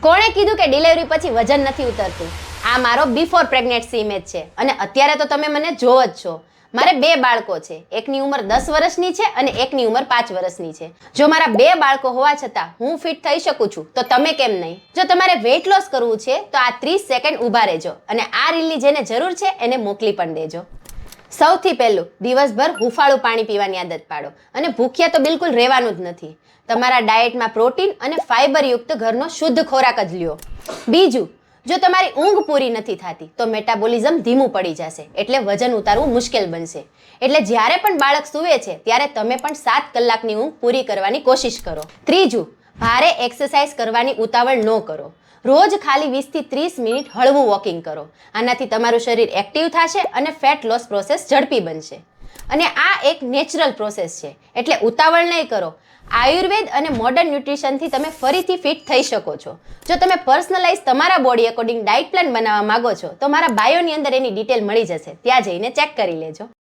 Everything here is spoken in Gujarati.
કોણે કીધું કે ડિલિવરી પછી વજન નથી ઉતરતું? આ મારો બિફોર પ્રેગ્નન્સી ઇમેજ છે અને અત્યારે તો તમે મને જોવો જ છો. મારે 2 બાળકો છે. એકની ઉંમર 10 વર્ષની છે અને એકની ઉંમર 5 વર્ષની છે. જો મારા 2 બાળકો હોવા છતાં હું ફિટ થઈ શકું છું તો તમે કેમ નહીં? જો તમારે વેઇટ લોસ કરવું છે તો આ 30 સેકન્ડ ઊભા રહેજો અને આ રીલની જેને જરૂર છે એને મોકલી પણ દેજો. સૌથી પહેલું, દિવસભર હુંફાળું પાણી પીવાની આદત પાડો અને ભૂખ્યા તો બિલકુલ રહેવાનું જ નથી. તમારા ડાયટમાં પ્રોટીન અને ફાઇબરયુક્ત ઘરનો શુદ્ધ ખોરાક જ લ્યો. બીજું, જો તમારી ઊંઘ પૂરી નથી થતી તો મેટાબોલિઝમ ધીમું પડી જશે, એટલે વજન ઉતારવું મુશ્કેલ બનશે. એટલે જ્યારે પણ બાળક સૂવે છે ત્યારે તમે પણ 7 કલાકની ઊંઘ પૂરી કરવાની કોશિશ કરો. ત્રીજું, ભારે એક્સરસાઇઝ કરવાની ઉતાવળ ન કરો. રોજ ખાલી 20 થી 30 મિનિટ હળવું વોકિંગ કરો. આનાથી તમારું શરીર એક્ટિવ થશે અને ફેટ લોસ પ્રોસેસ ઝડપી બનશે. અને આ એક નેચરલ પ્રોસેસ છે, એટલે ઉતાવળ નહીં કરો. આયુર્વેદ અને મોડર્ન ન્યુટ્રિશનથી તમે ફરીથી ફિટ થઈ શકો છો. જો તમે પર્સનલાઇઝ તમારા બોડી અકોર્ડિંગ ડાયટ પ્લાન બનાવવા માંગો છો તો મારા બાયોની અંદર એની ડિટેલ મળી જશે, ત્યાં જઈને ચેક કરી લેજો.